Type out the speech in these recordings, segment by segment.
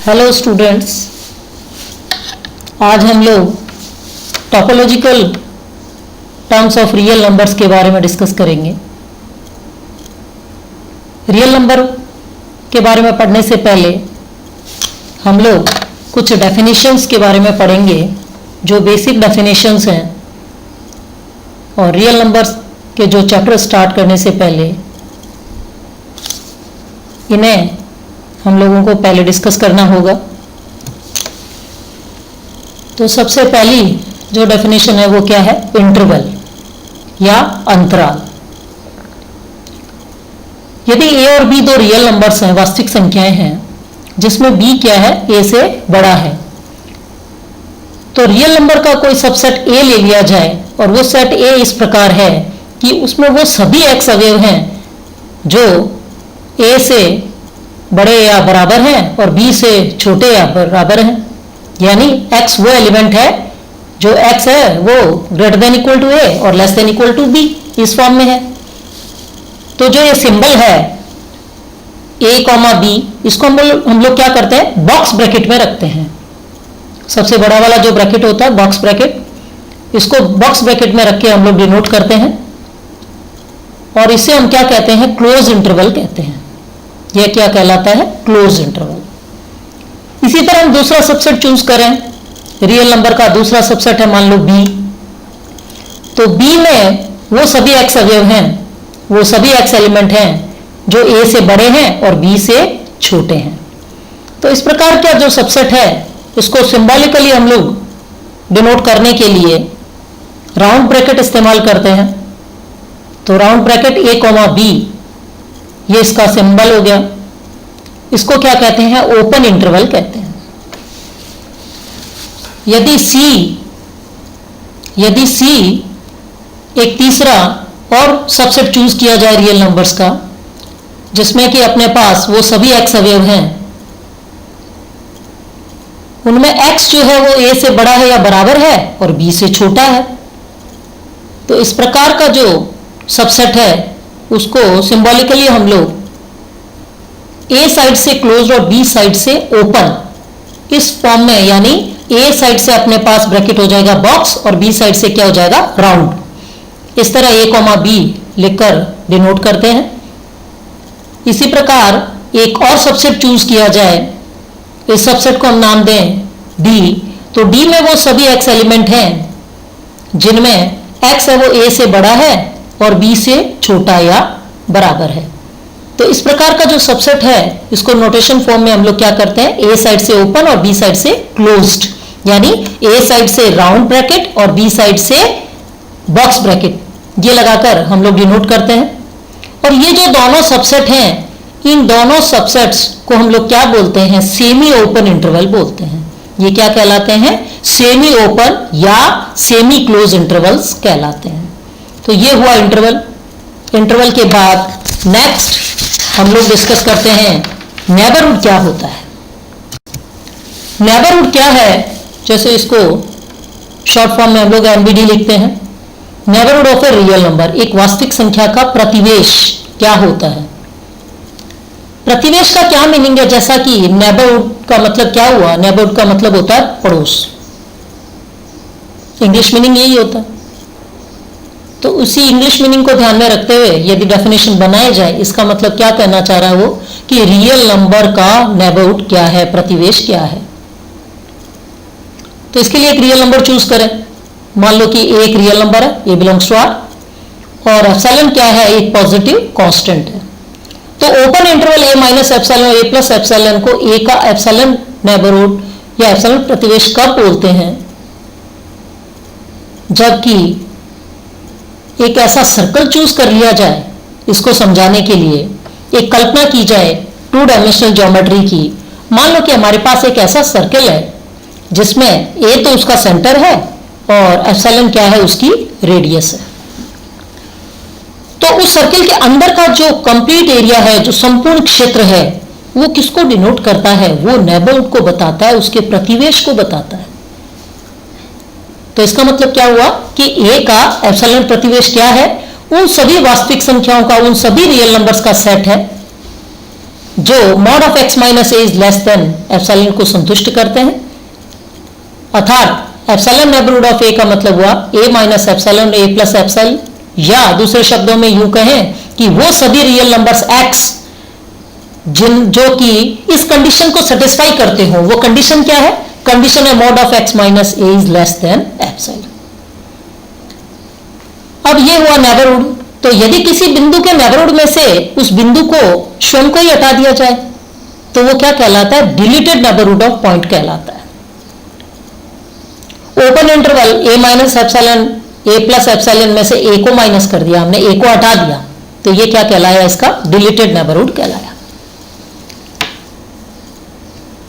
Hello students, आज हम लोग topological terms of real numbers के बारे में डिस्कस करेंगे। रियल नंबर के बारे में पढ़ने से पहले हम लोग कुछ डेफिनेशंस के बारे में पढ़ेंगे जो बेसिक डेफिनेशंस हैं, और रियल नंबर्स के जो चैप्टर स्टार्ट करने से पहले इन्हें हम लोगों को पहले डिस्कस करना होगा। तो सबसे पहली जो डेफिनेशन है वो क्या है? इंटरवल या अंतराल। यदि a और b दो रियल नंबर्स हैं, वास्तविक संख्याएं हैं, जिसमें b क्या है? a से बड़ा है, तो रियल नंबर का कोई सबसेट a ले लिया जाए और वो सेट a इस प्रकार है कि उसमें वो सभी x अवयव हैं जो a से बड़े या बराबर हैं और b से छोटे या बराबर हैं। यानी x वो एलिमेंट है जो x है वो greater than equal to a और less than equal to b, इस फॉर्म में है। तो जो ये सिंबल है a, b, इसको हम लोग क्या करते हैं? बॉक्स ब्रैकेट में रखते हैं। सबसे बड़ा वाला जो ब्रैकेट होता है बॉक्स ब्रैकेट, इसको बॉक्स ब्रैकेट में रख के हम लोग डिनोट करते हैं, और इसे हम क्या कहते हैं? क्लोज इंटरवल कहते हैं। यह क्या कहलाता है? Close interval. इसी तरह हम दूसरा सबसेट चूज करें। रियल नंबर का दूसरा सबसेट है मान लो b, तो b में वो सभी x अवयव हैं, वो सभी x एलिमेंट हैं जो a से बड़े हैं और b से छोटे हैं। तो इस प्रकार का जो सबसेट है इसको सिंबॉलिकली हम लोग डिनोट करने के लिए राउंड ब्रैकेट इस्तेमाल करते हैं। तो राउंड ब्रैकेट a, b, ये इसका सिंबल हो गया। इसको क्या कहते हैं? ओपन इंटरवल कहते हैं। यदि C एक तीसरा और सबसेट चूज किया जाए रियल नंबर्स का, जिसमें कि अपने पास वो सभी x अवयव हैं, उनमें x जो है वो a से बड़ा है या बराबर है और b से छोटा है, तो इस प्रकार का जो सबसेट है उसको सिंबॉलिकली हम लोग a साइड से क्लोज्ड और b साइड से ओपन, इस फॉर्म में, यानी a साइड से अपने पास ब्रैकेट हो जाएगा बॉक्स और b साइड से क्या हो जाएगा? राउंड। इस तरह a, b लिखकर डिनोट करते हैं। इसी प्रकार एक और सबसेट चूज किया जाए, इस सबसेट को हम नाम दें d, तो d में वो सभी x एलिमेंट हैं जिनमें x है वो a से बड़ा है और b से छोटा या बराबर है। तो इस प्रकार का जो सबसेट है इसको नोटेशन फॉर्म में हम लोग क्या करते हैं? a साइड से ओपन और b साइड से क्लोज्ड, यानी a साइड से राउंड ब्रैकेट और b साइड से बॉक्स ब्रैकेट, ये लगाकर हम लोग डिनोट करते हैं। और ये जो दोनों सबसेट हैं, इन दोनों सबसेट्स को हम लोग क्या बोलते हैं? सेमी ओपन इंटरवल बोलते हैं। ये क्या कहलाते हैं? सेमी ओपन या सेमी क्लोज इंटरवल्स कहलाते हैं। तो ये हुआ इंटरवल। इंटरवल के बाद नेक्स्ट हम लोग डिस्कस करते हैं नेबरहुड क्या होता है। नेबरहुड क्या है? जैसे इसको शॉर्ट फॉर्म में हम लोग एनबीडी लिखते हैं। Neighbourhood of a real number, एक वास्तविक संख्या का प्रतिवेश क्या होता है? प्रतिवेश का क्या मीनिंग है? जैसा कि नेबरहुड का मतलब क्या हुआ? नेबरहुड का मतलब होता है पड़ोस, इंग्लिश मीनिंग यही होता है। तो उसी इंग्लिश मीनिंग को ध्यान में रखते हुए यदि डेफिनेशन बनाया जाए, इसका मतलब क्या कहना चाह रहा है वो कि रियल नंबर का नेबरहुड क्या है, प्रतिवेश क्या है। तो इसके लिए एक रियल नंबर चूज करें। मान लो कि a एक रियल नंबर है, a बिलोंग्स टू R, और एप्सिलॉन क्या है? एक पॉजिटिव कांस्टेंट है। तो open interval a minus epsilon, a plus epsilon को a का एप्सिलॉन नेबरहुड या एप्सिलॉन प्रतिवेश कब बोलते हैं? जबकि एक ऐसा सर्कल चूज कर लिया जाए, इसको समझाने के लिए एक कल्पना की जाए टू डायमेंशनल ज्योमेट्री की। मान लो कि हमारे पास एक ऐसा सर्कल है जिसमें a तो उसका सेंटर है और एप्सिलॉन क्या है? उसकी रेडियस है। तो उस सर्कल के अंदर का जो कंप्लीट एरिया है, जो संपूर्ण क्षेत्र है, वो किसको डिनोट करता है? वो नेबरहुड को बताता है, उसके प्रतिवेश को बताता है। तो इसका मतलब क्या हुआ कि a का एप्सिलॉन प्रतिवेश क्या है? उन सभी वास्तविक संख्याओं का, उन सभी रियल नंबर्स का सेट है जो mod of x minus A is less than epsilon को संतुष्ट करते हैं, अर्थात एप्सिलॉन नेबरहुड ऑफ ए का मतलब हुआ a minus epsilon a plus epsilon, या दूसरे शब्दों में यूं कहें कि वो सभी रियल नंबर्स x जो कि इस कंडीशन को सेटिस्फाई करते हो। वो कंडीशन क्या है? कंडीशन है mod of x minus A is less than epsilon. अब ये हुआ नेबरहुड। तो यदि किसी बिंदु के नेबरहुड में से उस बिंदु को स्वयं को ही हटा दिया जाए तो वो क्या कहलाता है? डिलीटेड नेबरहुड ऑफ पॉइंट कहलाता है। Open interval a minus epsilon a plus epsilon में से a को माइनस कर दिया हमने, a को हटा दिया, तो ये क्या कहलाया? इसका डिलीटेड नेबरहुड कहलाया।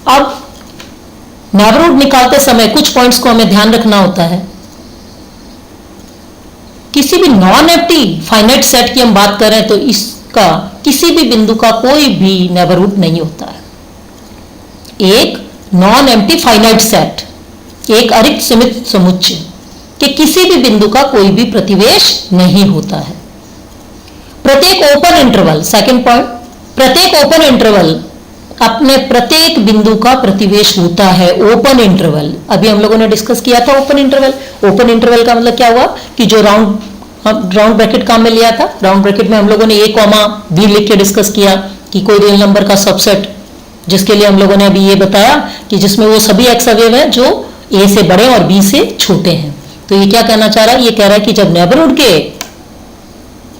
अब नेबरहुड निकालते समय कुछ पॉइंट्स को हमें ध्यान रखना होता है। किसी भी नॉन एम्प्टी फाइनाइट सेट की हम बात करें तो इसका किसी भी बिंदु का कोई भी नेबरहुड नहीं होता है। एक नॉन एम्प्टी फाइनाइट सेट, एक अरिक्त सीमित समुच्चय के किसी भी बिंदु का कोई भी प्रतिवेश नहीं होता है। प्रत्येक ओपन इंटरवल, सेकंड पॉइंट, प्रत्येक ओपन इंटरवल अपने प्रत्येक बिंदु का प्रतिवेश होता है। ओपन इंटरवल अभी हम लोगों ने डिस्कस किया था। ओपन इंटरवल, ओपन इंटरवल का मतलब क्या हुआ कि जो राउंड ब्रैकेट काम में लिया था, राउंड ब्रैकेट में हम लोगों ने a कॉमा b लिख के डिस्कस किया कि कोई रियल नंबर का सबसेट, जिसके लिए हम लोगों ने अभी ये बताया कि जिसमें वो सभी x अवयव हैं जो a से बड़े और b से छोटे हैं। तो ये क्या कहना चाह रहा है? ये कह रहा है कि जब नेबरहुड के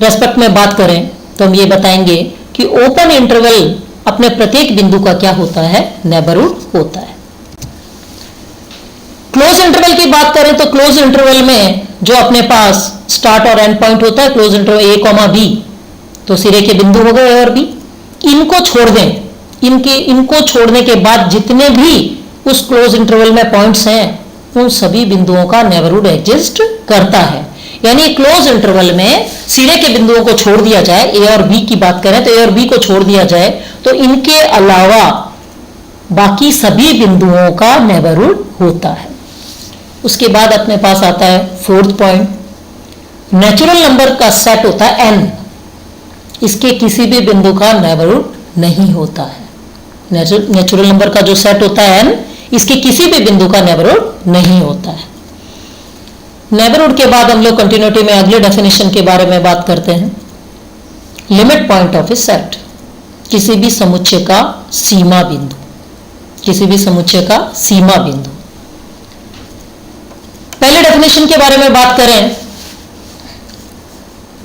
रेस्पेक्ट में बात करें तो हम ये बताएंगे कि ओपन इंटरवल अपने प्रत्येक बिंदु का क्या होता है? नेबरहुड होता है। क्लोज इंटरवल की बात करें तो क्लोज इंटरवल में जो अपने पास स्टार्ट और एंड पॉइंट होता है, close interval a comma b, तो सिरे के बिंदु हो गए a और b, इनको छोड़ दें, इनको छोड़ने के बाद जितने भी उस क्लोज इंटरवल में पॉइंट्स हैं उन सभी बिंदुओं का नेबरहुड एग्जिस्ट करता है। यानी क्लोज इंटरवल में सिरे के बिंदुओं को छोड़ दिया जाए, a और b की बात करें तो a और b को छोड़ दिया जाए तो इनके अलावा बाकी सभी बिंदुओं का नेबरहुड होता है। उसके बाद अपने पास आता है फोर्थ पॉइंट, नेचुरल नंबर का सेट होता है n, इसके किसी भी बिंदु का नेबरहुड नहीं होता है। नेचुरल नंबर का जो सेट होता है n, इसके किसी भी बिंदु का नेबरहुड नहीं होता है। नेबरहुड के बाद हम लोग कंटिन्यूटी में अगले डेफिनेशन के बारे में बात करते हैं। Limit point of A set, किसी भी समुच्चय का सीमा बिंदु, किसी भी समुच्चय का सीमा बिंदु। पहले डेफिनेशन के बारे में बात करें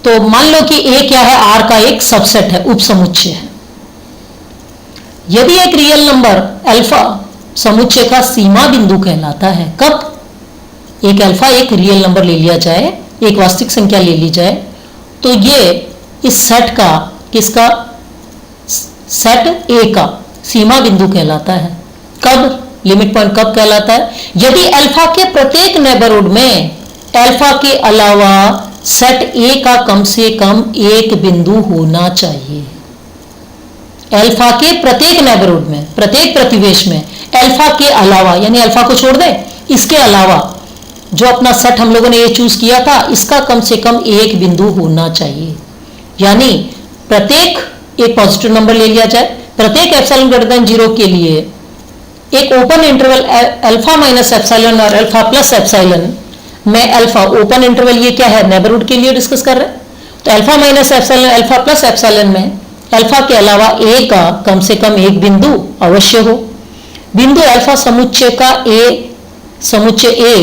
तो मान लो कि A क्या है? R का एक सबसेट है, उपसमुच्चय है। यदि एक रियल नंबर अल्फा समुच्चय का सीमा बिंदु कहलाता है, कब? एक अल्फा एक रियल नंबर ले लिया जाए, एक वास्तविक संख्या ले ली जाए, तो ये इस सेट का, किसका? सेट A का सीमा बिंदु कहलाता है। कब? लिमिट पॉइंट कब कहलाता है? यदि अल्फा के प्रत्येक नेबरहुड में अल्फा के अलावा सेट A का कम से कम एक बिंदु होना चाहिए। अल्फा के प्रत्येक नेबरहुड में, प्रत्येक प्रतिवेश में अल्फा के अलावा, यानी अल्फा को छोड़ दें, इसके अलावा जो अपना सेट हम लोगों ने ये चूज किया था, इसका कम से कम एक बिंदु होना चाहिए। यानी प्रत्येक, एक पॉजिटिव नंबर ले लिया जाए, प्रत्येक एप्सिलॉन ग्रेटर देन 0 के लिए एक open interval alpha minus epsilon और अल्फा प्लस एप्सिलॉन में अल्फा, ओपन इंटरवल ये क्या है? नेबरहुड के लिए डिस्कस कर रहे हैं। तो alpha minus epsilon, alpha plus epsilon में अल्फा के अलावा A का कम से कम एक बिंदु अवश्य हो। बिंदु अल्फा समुच्चय का समुच्चय A,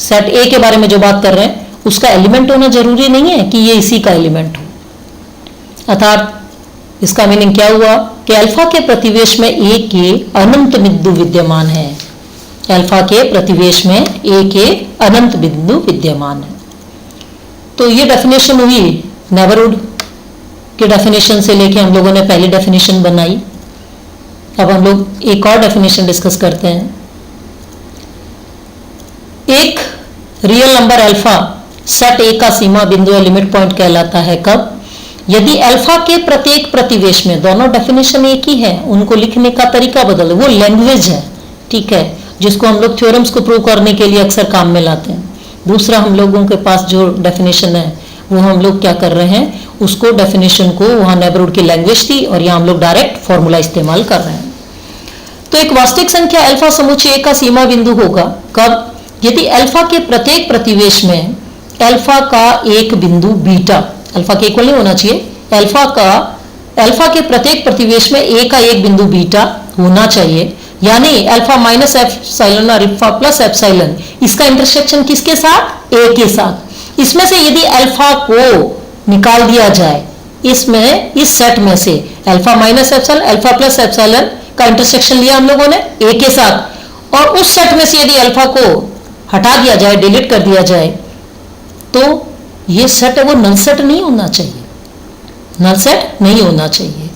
सेट A के बारे में जो बात कर रहे हैं, उसका एलिमेंट होना जरूरी नहीं है कि ये इसी का एलिमेंट हो। अर्थात इसका मीनिंग क्या हुआ कि अल्फा के प्रतिवेश में A के अनंत बिंदु विद्यमान है। अल्फा के प्रतिवेश में A के अनंत बिंदु विद्यमान है। तो ये डेफिनेशन हुई नेबरहुड के डेफिनेशन से लेके हम लोगों ने पहली डेफिनेशन बनाई। अब हम लोग एक और डेफिनेशन डिस्कस करते हैं। एक real number alpha set A का सीमा बिंदु या लिमिट पॉइंट कहलाता है। कब? यदि अल्फा के प्रत्येक प्रतिवेश में, दोनों डेफिनेशन एक ही है, उनको लिखने का तरीका बदल, वो लैंग्वेज है, ठीक है, जिसको हम लोग थ्योरम्स को प्रूव करने के लिए अक्सर काम में लाते हैं। दूसरा हम लोगों के पास जो डेफिनेशन है वो हम लोग क्या कर रहे हैं, उसको डेफिनेशन को वहां नेबरहुड की लैंग्वेज थी और यहाँ हम लोग डायरेक्ट फॉर्मूला इस्तेमाल कर रहे हैं। तो एक वास्तविक संख्या अल्फा समुच्चय का सीमा बिंदु होगा कब? यदि अल्फा के प्रत्येक प्रतिवेश में अल्फा का एक बिंदु बीटा, अल्फा के इक्वल नहीं होना चाहिए, अल्फा के प्रत्येक प्रतिवेश में ए का एक बिंदु बीटा होना चाहिए, यानी अल्फा माइनस एप्सिलॉन और अल्फा प्लस एप्सिलॉन, इसका इंटरसेक्शन किसके साथ? ए के साथ। इसमें से यदि अल्फा को निकाल दिया जाए, इसमें इस सेट में से alpha minus epsilon alpha plus epsilon का इंटरसेक्शन लिया हम लोगों ने ए के साथ, और उस सेट में से यदि अल्फा को हटा दिया जाए, डिलीट कर दिया जाए, तो ये सेट है वो नल सेट नहीं होना चाहिए, नल सेट नहीं होना चाहिए।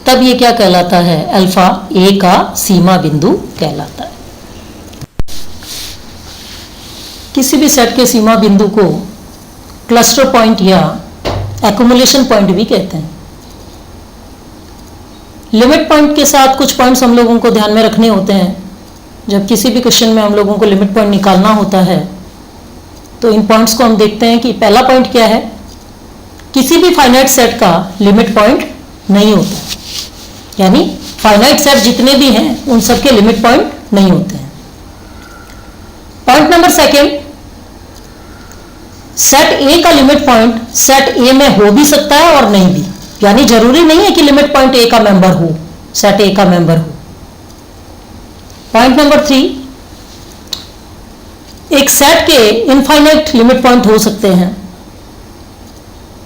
तब ये क्या कहलाता है? अल्फा ए का सीमा बिंदु कहलाता है। किसी भी सेट के सीमा बिंदु को क्लस्टर पॉइंट या एक्युमुलेशन पॉइंट भी कहते हैं। लिमिट पॉइंट के साथ कुछ पॉइंट्स हम लोगों को ध्यान में रखने होते हैं। जब किसी भी क्वेश्चन में हम लोगों को लिमिट पॉइंट निकालना होता है तो इन पॉइंट्स को हम देखते हैं कि पहला पॉइंट क्या है? किसी भी फाइनाइट सेट का लिमिट पॉइंट नहीं होता, यानी फाइनाइट सेट जितने भी हैं उन सबके लिमिट पॉइंट नहीं होते हैं। पॉइंट नंबर सेकेंड, सेट ए का लिमिट पॉइंट सेट ए में हो भी सकता है और नहीं भी, यानी जरूरी नहीं है कि लिमिट पॉइंट ए का मेंबर हो, सेट ए का मेंबर हो। पॉइंट नंबर 3, एक सेट के इनफाइनाइट लिमिट पॉइंट हो सकते हैं,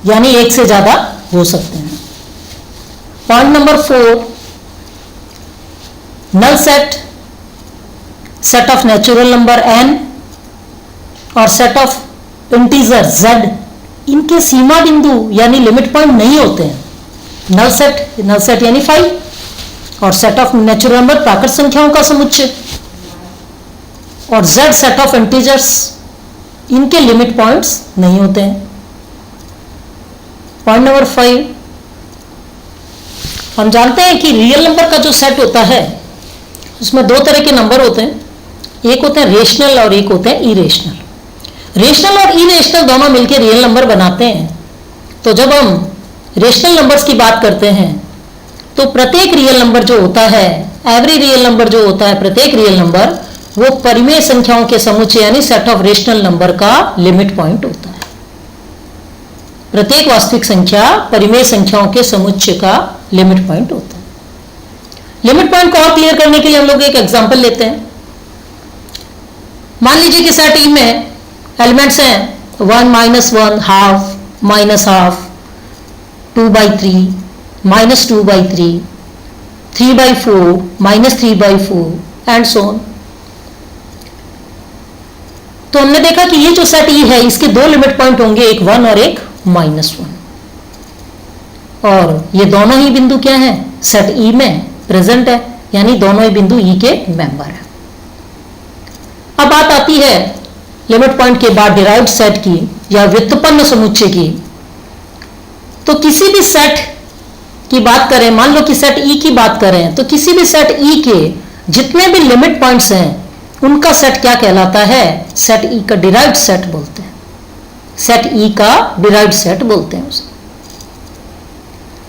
यानी एक से ज्यादा हो सकते हैं। Point number 4, null set, set of natural number n और सेट ऑफ इंटीजर z, इनके सीमा बिंदु यानी लिमिट पॉइंट नहीं होते हैं। नल सेट यानी 5 और सेट ऑफ नेचुरल नंबर प्राकृत संख्याओं का समुच्चय, और z सेट ऑफ इंटीजर्स, इनके लिमिट पॉइंट्स नहीं होते हैं। पॉइंट नंबर 5, हम जानते हैं कि रियल नंबर का जो सेट होता है उसमें दो तरह के नंबर होते हैं, एक होते हैं रेशनल और एक होते हैं इरेशनल। रेशनल और इरेशनल दोनों मिलकर रियल नंबर बनाते हैं। तो जब हम रेशनल नंबर्स की बात करते हैं तो प्रत्येक रियल नंबर जो होता है, एवरी रियल नंबर जो होता है, प्रत्येक रियल नंबर वो परिमेय संख्याओं के समुच्चय यानी सेट ऑफ रेशनल नंबर का लिमिट पॉइंट होता है। प्रत्येक वास्तविक संख्या परिमेय संख्याओं के समुच्चय का लिमिट पॉइंट होता है। लिमिट पॉइंट को और क्लियर करने के लिए हम लोग एक एग्जांपल लेते हैं। मान लीजिए कि सेट ई में एलिमेंट्स हैं 1 minus 1, half, minus half, 2/3, minus 2/3, 3/4, minus 3/4 and so on. तो हमने देखा कि ये जो सेट ई है इसके दो लिमिट पॉइंट होंगे, एक 1 और एक -1, और ये दोनों ही बिंदु क्या है? सेट ई में प्रेजेंट है, यानी दोनों ही बिंदु ई के मेंबर है। अब बात आती है लिमिट पॉइंट के बाद डिराइव्ड सेट की या व्युत्पन्न समुच्चय की। तो किसी भी सेट की बात करें, मान लो कि सेट ई की बात करें, तो किसी भी सेट ई के जितने भी लिमिट पॉइंट्स हैं उनका सेट क्या कहलाता है? सेट ई का डिराइव्ड सेट बोलते हैं। सेट ई का डिराइव्ड सेट बोलते हैं उसे।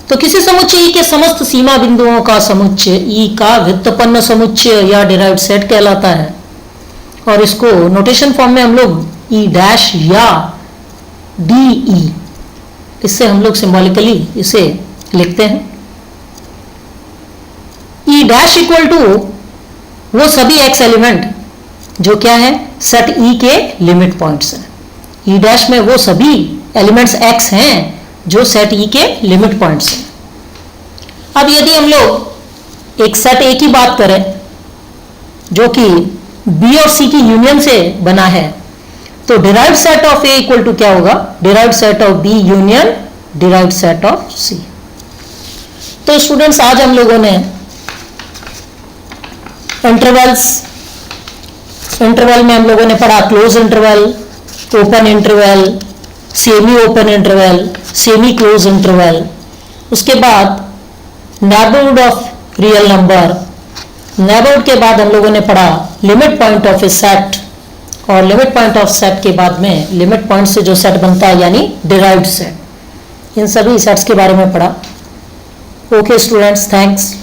तो किसी समुच्चय ई के समस्त सीमा बिंदुओं का समुच्चय ई का व्युत्पन्न समुच्चय या डिराइव्ड सेट कहलाता है, और इसको नोटेशन फॉर्म में हम लोग ई डैश या डी ई, इससे हम लोग सिंबॉलिकली इसे लिखते हैं। ई डैश इक्वल टू वो सभी एक्स एलिमेंट जो क्या है? सेट ई के लिमिट पॉइंट्स हैं। ई डैश में वो सभी एलिमेंट्स एक्स हैं जो सेट ई के लिमिट पॉइंट्स हैं। अब यदि हम लोग एक सेट ए की बात करें जो कि बी और सी की यूनियन से बना है, तो derived set of A equal to क्या होगा? Derived set of B union derived set of C. तो स्टूडेंट्स, आज हम लोगों ने इंटरवल में हम लोगों ने पढ़ा close interval, open interval, semi open interval, semi close interval. उसके बाद neighbourhood of real number, neighbourhood के बाद हम लोगों ने पढ़ा limit point of A set, और लिमिट पॉइंट ऑफ सेट के बाद में लिमिट पॉइंट से जो सेट बनता है यानी डिराइव्ड सेट। इन सभी सेट्स के बारे में पढ़ा। Okay students, thanks.